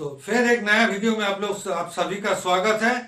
दोस्तों, फिर एक नया वीडियो में आप सभी का स्वागत है।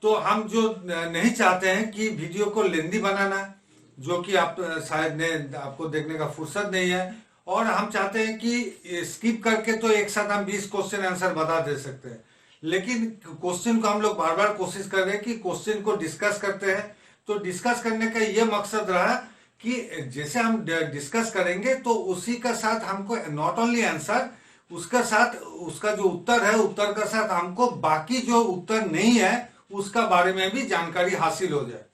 तो हम जो नहीं चाहते हैं कि वीडियो को लेंदी बनाना, जो कि आप शायद ने आपको देखने का फुर्सत नहीं है, और हम चाहते हैं कि स्किप करके तो एक साथ हम 20 क्वेश्चन आंसर बता दे सकते हैं, लेकिन क्वेश्चन को हम लोग बार बार कोशिश कर रहे हैं कि क्वेश्चन को डिस्कस करते हैं। तो डिस्कस करने का ये मकसद रहा कि जैसे हम डिस्कस करेंगे तो उसी का साथ हमको नॉट ओनली आंसर, उसका साथ उसका जो उत्तर है, उत्तर का साथ हमको बाकी जो उत्तर नहीं है उसका बारे में भी जानकारी हासिल हो जाए।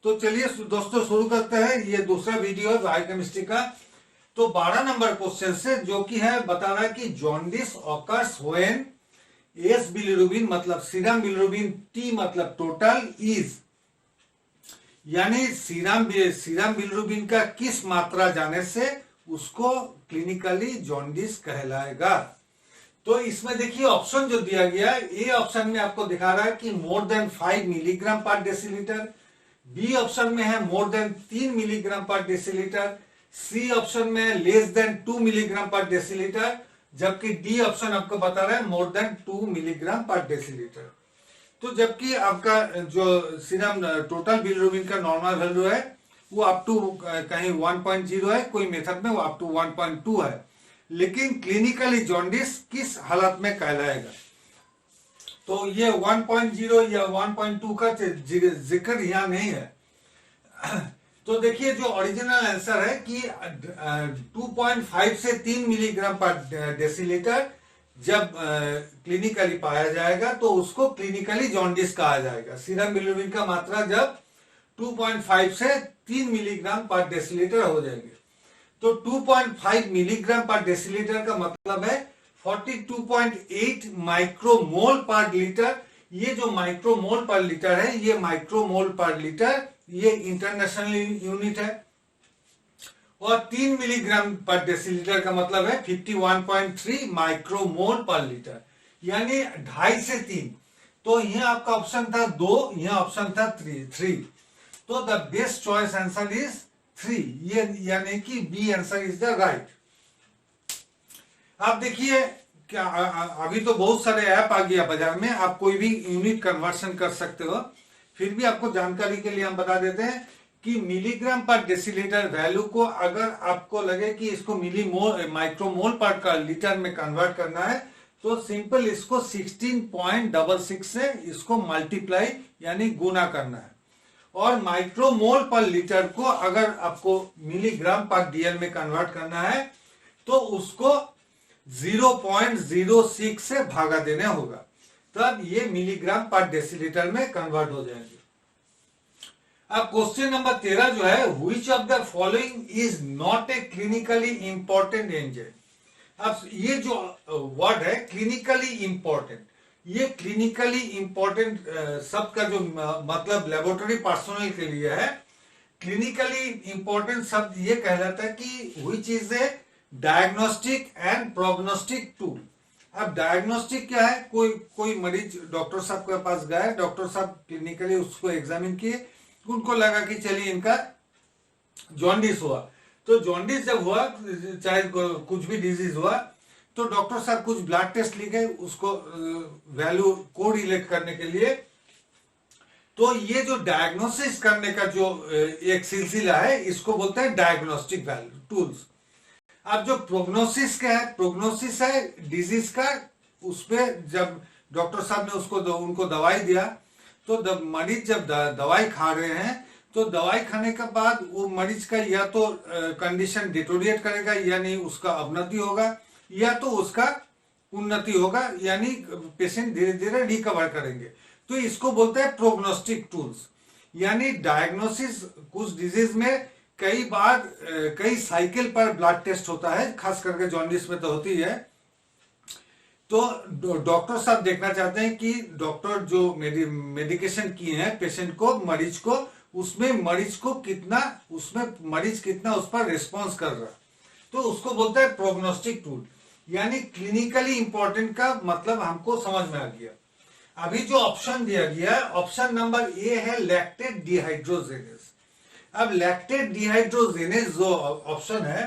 तो चलिए दोस्तों शुरू करते हैं। ये दूसरा वीडियो है बायोकेमिस्ट्री का। तो 12 नंबर क्वेश्चन से, जो कि है बता रहा है कि jaundice occurs when S bilirubin मतलब सीरम बिलिरुबिन, टी मतलब टोटल, इज यानी सीरम बिलिरुबिन का किस मात्रा जाने से उसको क्लिनिकली जॉन्डिस कहलाएगा। तो इसमें देखिए ऑप्शन जो दिया गया है, ए ऑप्शन में आपको दिखा रहा है कि मोर देन 5 मिलीग्राम पर डेसीलीटर, बी ऑप्शन में है मोर देन 3 मिलीग्राम पर डेसीलीटर, सी ऑप्शन में लेस देन 2 मिलीग्राम पर डेसीलीटर, जबकि डी ऑप्शन आपको बता रहा है मोर देन 2 मिलीग्राम पर डेसीलीटर। तो जबकि आपका जो सीरम टोटल बिलिरुबिन का नॉर्मल वैल्यू है वो अप टू कहीं 1.0 है, कोई मेथड में वो अप टू 1.2 है, लेकिन क्लिनिकली जॉन्डिस किस हालत में कहलाएगा। तो ये 1.0 या 1.2 का जिक्र यहाँ नहीं है। तो देखिए जो ओरिजिनल आंसर है कि 2.5 से 3 मिलीग्राम पर डेसीलीटर जब क्लिनिकली पाया जाएगा तो उसको क्लिनिकली जॉन्डिस कहा जाएगा। सीरम बिलिरुबिन का मात्रा जब 2.5 से 3 मिलीग्राम पर डेसीलीटर हो जाएंगे। तो 2.5 मिलीग्राम पर डेसीलीटर का मतलब है 42.8 माइक्रोमोल पर लीटर। ये जो माइक्रोमोल पर लीटर है, ये माइक्रोमोल पर लीटर ये इंटरनेशनल यूनिट है। और 3 मिलीग्राम पर डेसीलीटर का मतलब है 51.3 माइक्रोमोल पर लीटर, यानी 2.5 से 3। तो यहाँ आपका ऑप्शन था 2, यहाँ ऑप्शन था 3। तो the best choice answer is 3, ये यानी कि B answer is the right. आप देखिए क्या अभी तो बहुत सारे ऐप आ गया बाजार में, आप कोई भी यूनिट कन्वर्शन कर सकते हो। फिर भी आपको जानकारी के लिए हम बता देते हैं कि मिलीग्राम पर डेसीलीटर वैल्यू को अगर आपको लगे कि इसको माइक्रोमोल पर लीटर में कन्वर्ट करना है तो सिंपल इसको 16.66 से इसको मल्टीप्लाई यानी गुना करना है। और माइक्रोमोल पर लीटर को अगर आपको मिलीग्राम पर डीएल में कन्वर्ट करना है तो उसको 0.06 से भागा देना होगा, तब ये मिलीग्राम पर डेसीलीटर में कन्वर्ट हो जाएंगे। अब क्वेश्चन नंबर 13 जो है, which of the following is not a clinically important enzyme. अब ये जो वर्ड है क्लिनिकली इंपॉर्टेंट, ये क्लिनिकली इंपॉर्टेंट शब्द का जो मतलब लेबोरेटरी पर्सनल के लिए है। क्लिनिकली इंपॉर्टेंट शब्द ये कहलाता है कि which is a diagnostic and prognostic tool. अब डायग्नोस्टिक क्या है, कोई मरीज डॉक्टर साहब के पास गए, डॉक्टर साहब क्लिनिकली उसको एग्जामिन किए, उनको लगा कि चलिए इनका जॉन्डिस हुआ। तो जॉन्डिस जब हुआ, चाहे कुछ भी डिजीज हुआ, तो डॉक्टर साहब कुछ ब्लड टेस्ट लिखे उसको वैल्यू को रिलेट करने के लिए। तो ये जो डायग्नोसिस करने का जो एक सिलसिला है, इसको बोलते हैं डायग्नोस्टिक वैल्यू टूल्स। अब जो प्रोग्नोसिस का है, प्रोग्नोसिस है डिजीज का, उसपे जब डॉक्टर साहब ने उनको दवाई दिया, तो मरीज जब दवाई खा रहे हैं तो दवाई खाने के बाद वो मरीज का या तो कंडीशन डिटोरिएट करेगा, यानी उसका अवनति होगा, या तो उसका उन्नति होगा, यानी पेशेंट धीरे धीरे रिकवर करेंगे। तो इसको बोलते हैं प्रोग्नोस्टिक टूल्स। यानी डायग्नोसिस कुछ डिजीज में कई बार कई साइकिल पर ब्लड टेस्ट होता है, खास करके जॉन्डिस में तो होती है। तो डॉक्टर साहब देखना चाहते हैं कि डॉक्टर जो मेडिकेशन किए हैं पेशेंट को, मरीज को, उसमें मरीज कितना उस पर रिस्पॉन्स कर रहा है। तो उसको बोलता है प्रोग्नोस्टिक टूल, यानी क्लिनिकली इंपॉर्टेंट का मतलब हमको समझ में आ गया। अभी जो ऑप्शन दिया गया है, ऑप्शन नंबर ए है लैक्टेट डिहाइड्रोजेनेस। अब लैक्टेट डिहाइड्रोजेनेस जो ऑप्शन है,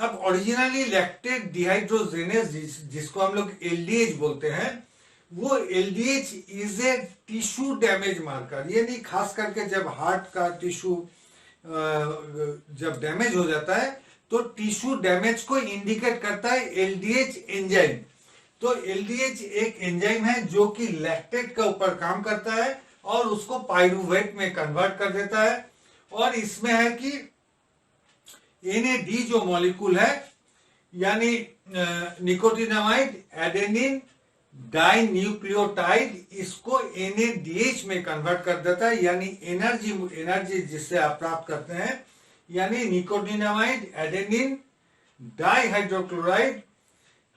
अब ओरिजिनली लैक्टेट डिहाइड्रोजिनेज जिसको हम लोग एलडीएच बोलते हैं, वो LDH is a tissue damage marker, यानी खास करके जब हार्ट का टिश्यू जब डैमेज हो जाता है तो टिश्यू डैमेज को इंडिकेट करता है एलडीएच एंजाइम। तो एलडीएच एक एंजाइम है जो कि लैक्टेट के ऊपर काम करता है और उसको पाइरूवेट में कन्वर्ट कर देता है। और इसमें है कि NAD जो मॉलिक्यूल है, यानी निकोटिनामाइड एडेनिन डाइन्यूक्लियोटाइड, इसको NADH में कन्वर्ट कर देता है, यानी एनर्जी जिससे आप प्राप्त करते हैं, यानी nicotinamide adenine dihydrochloride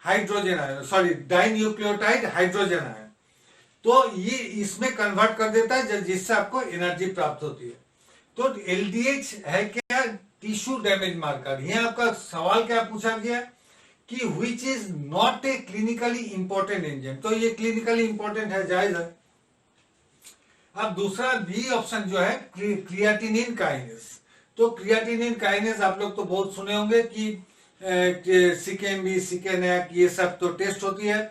hydrogen ion, sorry dinucleotide hydrogen ion, तो ये इसमें कन्वर्ट कर देता है जिससे आपको एनर्जी प्राप्त होती है। तो एलडीएच है क्या? Tissue damage marker. यहाँ आपका सवाल क्या पूछा गया कि which is not a clinically important enzyme, तो ये क्लिनिकली इंपॉर्टेंट है, जायज है। अब दूसरा बी ऑप्शन जो है क्रिएटिनिन काइनेज। तो क्रिएटिनिन काइनेज आप लोग तो बहुत सुने होंगे कि सीकेएमबी, सीकेनैक, ये सब तो टेस्ट होती है।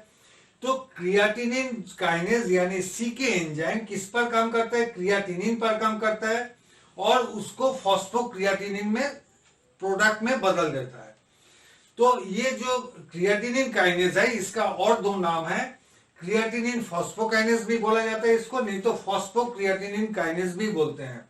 तो क्रिएटिनिन काइनेज यानी सीके एंजाइम किस पर काम करता है? क्रिएटिनिन पर काम करता है और उसको फॉस्फोक्रिएटिनिन में प्रोडक्ट में बदल देता है। तो ये जो क्रिएटिनिन काइनेज है, इसका और दो नाम है, क्रिएटिनिन फॉस्फोकाइनेज भी बोला जाता है इसको, नहीं तो फॉस्फोक्रिएटिनिन काइनेज भी बोलते हैं।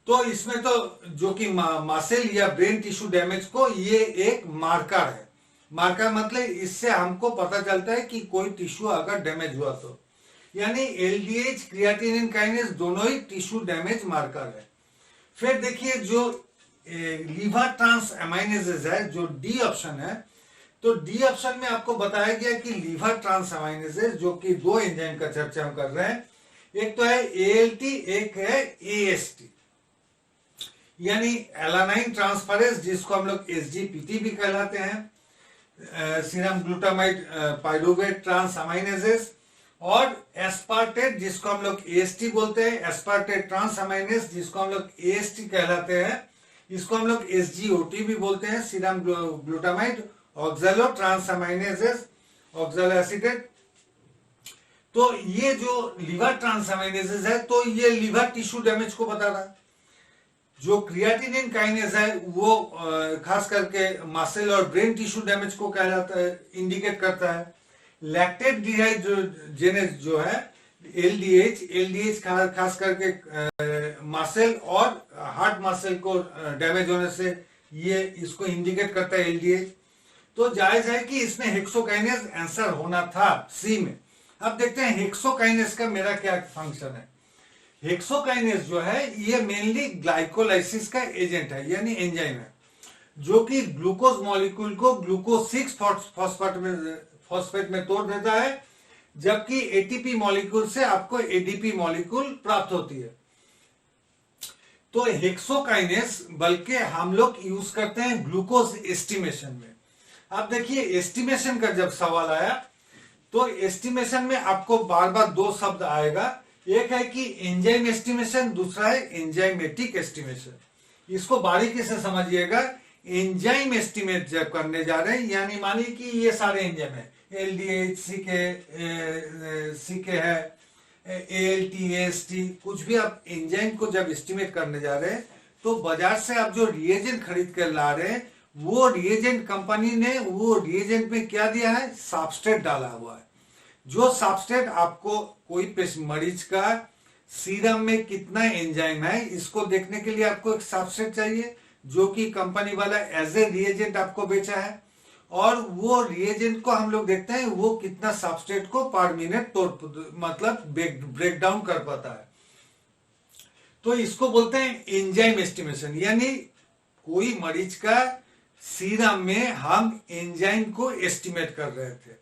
तो इसमें तो जो कि मसल या ब्रेन टिश्यू डैमेज को ये एक मार्कर है। मार्कर मतलब इससे हमको पता चलता है कि कोई टिश्यू अगर डैमेज हुआ तो, यानी एलडीएच क्रिएटिनिन काइनेज दोनों ही टिश्यू डैमेज मार्कर है। फिर देखिए जो लीवर ट्रांस अमाइनेजेस है, जो डी ऑप्शन है, तो डी ऑप्शन में आपको बताया गया कि लीवर ट्रांस अमाइनेजेस, जो कि दो एंजाइम का चर्चा हम कर रहे हैं, एक तो है एएलटी, एक है एएसटी, यानी एलानाइन ट्रांसफरेज जिसको हम लोग एसजीपीटी भी कहलाते हैं, सीरम ग्लूटामाइड पाइरूवेट ट्रांस अमाइनेजेस, और एस्पार्टेट जिसको हम लोग एएसटी बोलते हैं, एस्पार्टेट ट्रांस अमाइनेज जिसको हम लोग एएसटी कहलाते हैं, इसको हम लोग एसजीओटी भी बोलते हैं, serum glutamic oxalo transaminases, oxalo acetate. तो ये जो लीवर ट्रांस अमाइनेजेस है, तो ये लीवर टिश्यू डैमेज को बता रहा है। जो क्रिएटिनिन काइनेज है वो खास करके मसल और ब्रेन टिश्यू डैमेज को कहलाता है, इंडिकेट करता है। लैक्टेट डिहाइड्रोजिनेज जो है एलडीएच खास करके मसल और हार्ट मसल को डैमेज होने से ये इसको इंडिकेट करता है एलडीएच। तो जायज है कि इसमें हेक्सोकाइनेज आंसर होना था सी में। अब देखते हैं हेक्सोकाइनेज का मेरा क्या फंक्शन है। हेक्सोकाइनेज जो है ये मेनली ग्लाइकोलाइसिस का एजेंट है, यानी एंजाइम है, जो कि ग्लूकोज मॉलिक्यूल को ग्लूकोज 6 फॉस्फेट में तोड़ देता है, जबकि एटीपी मॉलिक्यूल से आपको एडीपी मॉलिक्यूल प्राप्त होती है। तो हेक्सोकाइनेज बल्कि हम लोग यूज करते हैं ग्लूकोज एस्टिमेशन में। अब देखिए एस्टिमेशन का जब सवाल आया तो एस्टिमेशन में आपको बार बार दो शब्द आएगा, एक है कि एंजाइम एस्टिमेशन, दूसरा है एंजाइमेटिक एस्टिमेशन। इसको बारीकी से समझिएगा। एंजाइम एस्टिमेट जब करने जा रहे हैं, यानी मानिए कि ये सारे एंजाइम है, एलडीएच, सीके है, एएलटी, एएसटी, कुछ भी आप एंजाइम को जब एस्टिमेट करने जा रहे हैं तो बाजार से आप जो रिएजेंट खरीद कर ला रहे हैं, वो रिएजेंट कंपनी ने वो रिएजेंट में क्या दिया है? सबस्ट्रेट डाला हुआ है। जो सबस्ट्रेट आपको कोई मरीज का सीरम में कितना एंजाइम है, इसको देखने के लिए आपको एक सबस्ट्रेट चाहिए, जो कि कंपनी वाला एज ए रिएजेंट आपको बेचा है, और वो रिएजेंट को हम लोग देखते हैं वो कितना सबस्ट्रेट को पर मिनट मतलब ब्रेक डाउन कर पाता है। तो इसको बोलते हैं एंजाइम एस्टिमेशन, यानी कोई मरीज का सीरम में हम एंजाइम को एस्टिमेट कर रहे थे,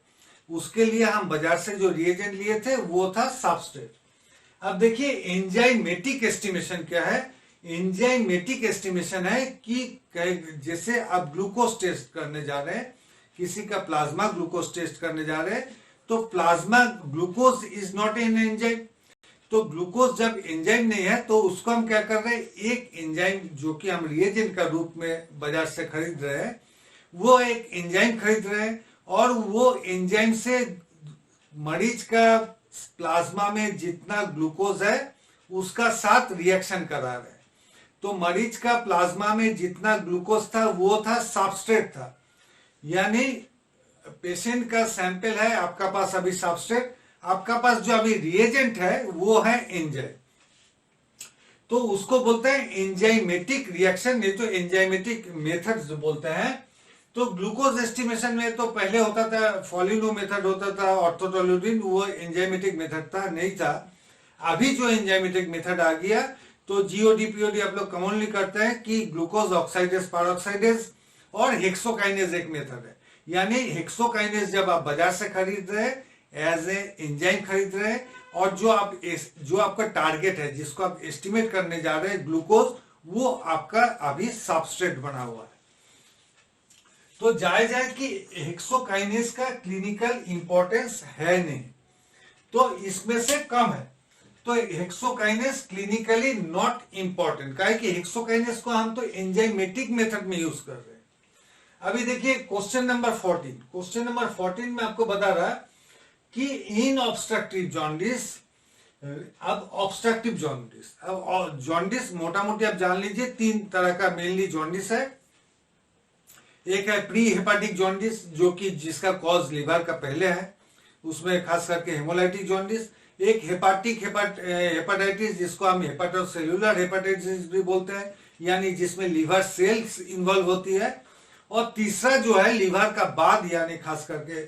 उसके लिए हम बाजार से जो रिएजेंट लिए थे वो था सबस्ट्रेट। अब देखिए एंजाइमेटिक एस्टिमेशन क्या है? एंजाइमेटिक एस्टिमेशन है कि जैसे आप ग्लूकोज टेस्ट करने जा रहे हैं, किसी का प्लाज्मा ग्लूकोज टेस्ट करने जा रहे हैं, तो plasma glucose is not an enzyme, तो ग्लूकोज जब एंजाइम नहीं है तो उसको हम क्या कर रहे हैं, एक एंजाइम जो कि हम रिएजेंट का रूप में बाजार से खरीद रहे हैं, वो एक एंजाइम खरीद रहे हैं और वो एंजाइम से मरीज का प्लाज्मा में जितना ग्लूकोज है उसका साथ रिएक्शन करा रहे हैं। तो मरीज का प्लाज्मा में जितना ग्लूकोज था वो था सबस्ट्रेट था, यानी पेशेंट का सैंपल है, आपका पास अभी सबस्ट्रेट, आपका पास जो अभी रिएजेंट है वो है एंजाइम। तो उसको बोलते हैं एंजाइमेटिक रिएक्शन, नहीं तो एंजाइमेटिक मेथड जो बोलते हैं। तो ग्लूकोज एस्टिमेशन में तो पहले होता था फॉलिनो मेथड होता था, ऑर्थोटोल्यूडिन, वो एंजाइमेटिक मेथड था, नहीं था। अभी जो एंजाइमेटिक मेथड आ गया, तो जीओडी पीओडी आप लोग कॉमनली करते हैं कि ग्लूकोज ऑक्साइडेज पेरोक्साइडेज और हेक्सोकाइनेज एक मेथड है। यानी हेक्सोकाइनेज जब आप बाजार से खरीद रहे हैं एज ए एंजाइम खरीद रहे हैं, और जो आपका टारगेट है जिसको आप एस्टिमेट करने जा रहे हैं ग्लूकोज, वो आपका अभी सबस्ट्रेट बना हुआ है। तो जायज है कि हेक्सोकाइनेज का क्लिनिकल इंपॉर्टेंस है नहीं, तो इसमें से कम है। तो हेक्सोकाइनेज क्लिनिकली नॉट इंपॉर्टेंट, काहे कि हेक्सोकाइनेज को हम तो एंजाइमेटिक मेथड में यूज कर रहे हैं। अभी देखिए क्वेश्चन नंबर 14, क्वेश्चन नंबर 14 में आपको बता रहा है कि इन ऑब्स्ट्रक्टिव जॉन्डिस, अब ऑब्स्ट्रक्टिव जॉन्डिस, अब जॉन्डिस मोटा मोटी आप जान लीजिए तीन तरह का मेनली जॉन्डिस है। एक है प्री हेपाटिक जॉन्डिस जो कि जिसका कॉज लिवर का पहले है, उसमें खास करके हेमोलाइटिक जॉन्डिस। एक हेपाटिक हेपाटाइटिस जिसको हम हेपाटोसेलुलर हेपाटाइटिस भी बोलते हैं, यानी जिसमें लिवर सेल्स इन्वॉल्व होती है। और तीसरा जो है लिवर का बाद, यानी खास करके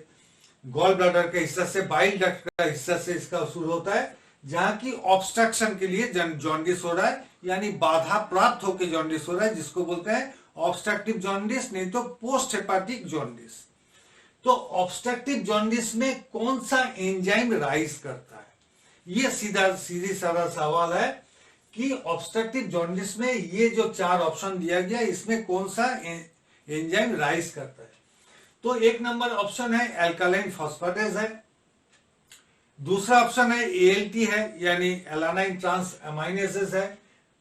गॉल ब्लैडर के हिस्सा से, बाइल डक्ट का हिस्सा से इसका शुरू होता है, जहां की ऑब्स्ट्रक्शन के लिए जॉन्डिस हो रहा है, यानी बाधा प्राप्त होकर जॉन्डिस हो रहा है, जिसको बोलते हैं ऑब्स्ट्रक्टिव जॉन्डिस, नहीं तो पोस्ट हेपाटिक जॉन्डिस। तो ऑब्स्ट्रक्टिव जॉन्डिस में कौन सा एंजाइम राइज करता है, ये सीधी साधा सवाल है कि ऑब्स्ट्रक्टिव जॉन्डिस में ये जो चार ऑप्शन दिया गया इसमें कौन सा एंजाइम राइज करता है। तो एक नंबर ऑप्शन है एल्कालाइन फॉस्फेटेज है, दूसरा ऑप्शन है एएलटी है यानी एलानाइन ट्रांस अमाइनेसेस है,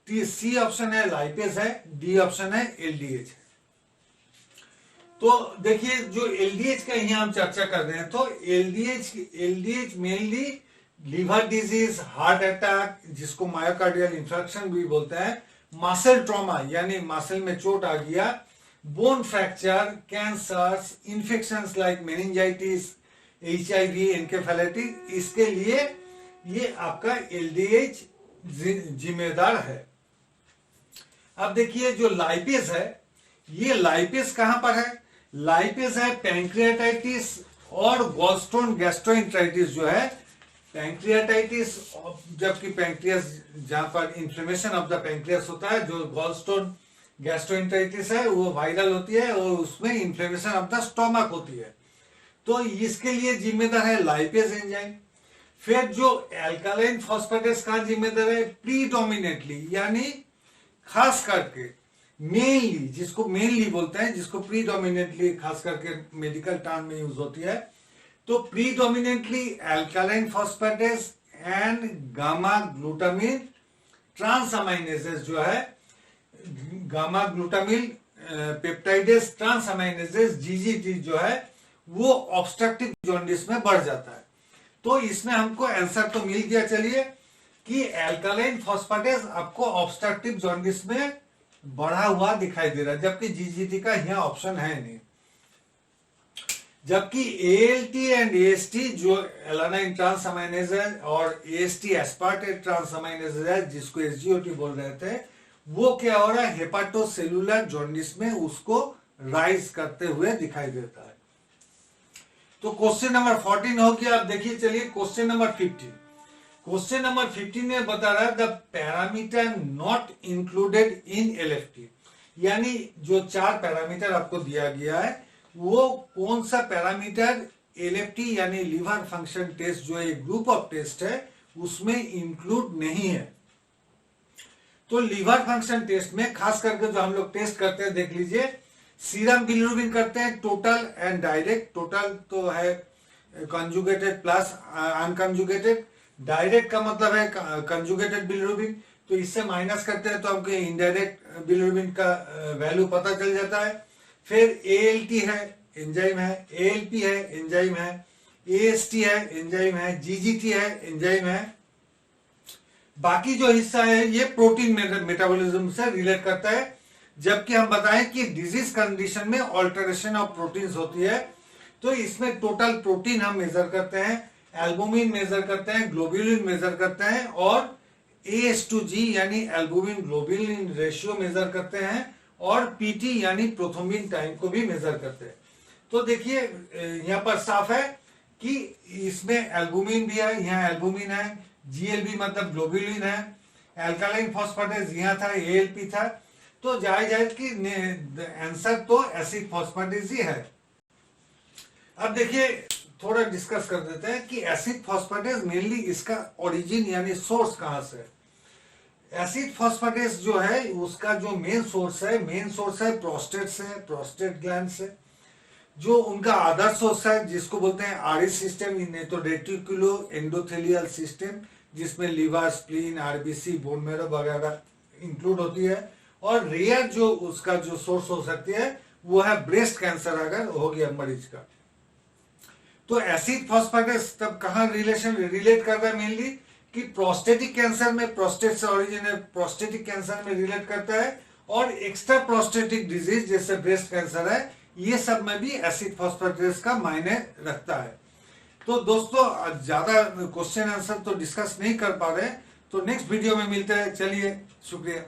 सी ऑप्शन है लाइपेज है, डी ऑप्शन है एलडीएच है। तो देखिए जो एलडीएच का यहाँ हम चर्चा कर रहे हैं, तो LDH mainly liver disease, heart attack जिसको मायोकार्डियल इंफ्रैक्शन भी बोलते हैं, मसल ट्रॉमा यानी मसल में चोट आ गया, bone fracture, cancers, infections like meningitis, HIV, encephalitis, इसके लिए ये आपका एलडीएच जिम्मेदार है। अब देखिए जो लाइपेज है, ये लाइपेज कहां पर है, लाइपेज है पैंक्रियाटाइटिस और गॉलस्टोन गैस्ट्रोएंटेराइटिस जो है, पैंक्रियाटाइटिस जबकि पैंक्रियास जहां पर इन्फ्लेमेशन ऑफ द पैंक्रियास होता है, जो गॉलस्टोन गैस्ट्रोएंटेराइटिस है वो वायरल होती है और उसमें इन्फ्लेमेशन ऑफ द स्टोमक होती है, तो इसके लिए जिम्मेदार है लाइपेज एंजाइम। फिर जो एल्कालाइन फॉस्फेटेज का जिम्मेदार है प्रीडोमिनेटली, यानी खास करके मेनली, जिसको मेनली बोलते हैं, जिसको प्रीडोमिनेटली खास करके मेडिकल टर्म में यूज होती है, तो predominantly alkaline phosphatase and gamma glutamine transaminases जो है, gamma glutamyl peptidase transaminases GGT जो है, वो ऑब्स्ट्रक्टिव जॉन्डिस में बढ़ जाता है। तो इसमें हमको आंसर तो मिल गया, चलिए, कि एल्कालाइन फॉस्फेटेज आपको ऑब्स्ट्रक्टिव जॉन्डिस में बढ़ा हुआ दिखाई दे रहा है, जबकि जीजीटी का यहाँ ऑप्शन है नहीं। जबकि एएलटी एंड एएसटी जो एलानाइन ट्रांसअमाइनेज है और एएसटी एस्पार्टेट ट्रांसअमाइनेज है जिसको एसजीओटी बोल रहे थे, वो क्या हो रहा है हेपाटोसेलुलर जॉन्डिस में उसको राइज करते हुए दिखाई देता है। तो क्वेश्चन नंबर 14 हो गया। अब देखिए चलिए क्वेश्चन नंबर 15। क्वेश्चन नंबर 15 में बता रहा है the parameter not included in LFT, यानी जो चार पैरामीटर आपको दिया गया है वो कौन सा पैरामीटर एलएफटी यानी लिवर फंक्शन टेस्ट जो एक ग्रुप ऑफ टेस्ट है उसमें इंक्लूड नहीं है। तो लिवर फंक्शन टेस्ट में खास करके जो हम लोग टेस्ट करते हैं, देख लीजिए, सीरम बिलिरुबिन करते हैं टोटल एंड डायरेक्ट। टोटल तो है कंजुगेटेड प्लस अनकंजुगेटेड, डायरेक्ट का मतलब है कंजुगेटेड बिलिरुबिन, तो इससे माइनस करते हैं तो हमको इनडायरेक्ट बिलिरुबिन का वैल्यू पता चल जाता है। फिर एएलटी है एंजाइम है, एएलपी है एंजाइम है, एएसटी है एंजाइम है, जीजीटी है एंजाइम है। बाकी जो हिस्सा है ये प्रोटीन मेटाबॉलिज्म से रिलेट करता है। जबकि हम बताएं कि डिजीज कंडीशन में ऑल्टरेशन ऑफ प्रोटीन्स होती है, तो इसमें टोटल प्रोटीन हम मेजर करते हैं, एल्बुमिन मेजर करते हैं, ग्लोब्यूलिन मेजर करते हैं, और AS2G यानी एल्बुमिन ग्लोब्यूलिन रेशियो मेजर करते हैं, और पीटी यानी प्रोथ्रोम्बिन टाइम को भी मेजर करते हैं। तो देखिए यहाँ पर साफ है कि इसमें एल्बुमिन भी है, यहाँ एल्बुमिन है, GLB मतलब ग्लोब्यूलिन है, एल्कालाइन फॉस्फेटेज यहाँ था, ALP था। तो जायज कि आंसर तो एसिड फॉस्फेटेज ही है। अब देखिए थोड़ा डिस्कस कर देते हैं कि एसिड फॉस्फेटेज मेनली इसका ओरिजिन यानी सोर्स कहां से है। एसिड फॉस्फेटेज जो है उसका जो मेन सोर्स है प्रोस्टेट से, प्रोस्टेट ग्लैंड से। जो उनका अदर सोर्स है जिसको बोलते हैं आरई सिस्टम, नहीं तो रेटिकुलो एंडोथेलियल सिस्टम, जिसमें liver, spleen, RBC, bone marrow वगैरह इंक्लूड होती है। और रेयर जो उसका जो सोर्स हो सकती है वो है ब्रेस्ट कैंसर अगर हो गया मरीज का। तो एसिड फॉस्फेटेज तब कहां रिलेट कर रहा है मेनली कि प्रोस्टेटिक कैंसर में, प्रोस्टेट से ओरिजिन है, प्रोस्टेटिक कैंसर में रिलेट करता है। और एक्स्ट्रा प्रोस्टेटिक डिजीज जैसे ब्रेस्ट कैंसर है, ये सब में भी एसिड फॉस्फेटेज का मायने रखता है। तो दोस्तों ज्यादा क्वेश्चन आंसर तो डिस्कस नहीं कर पा रहे, तो नेक्स्ट वीडियो में मिलते हैं। चलिए, शुक्रिया।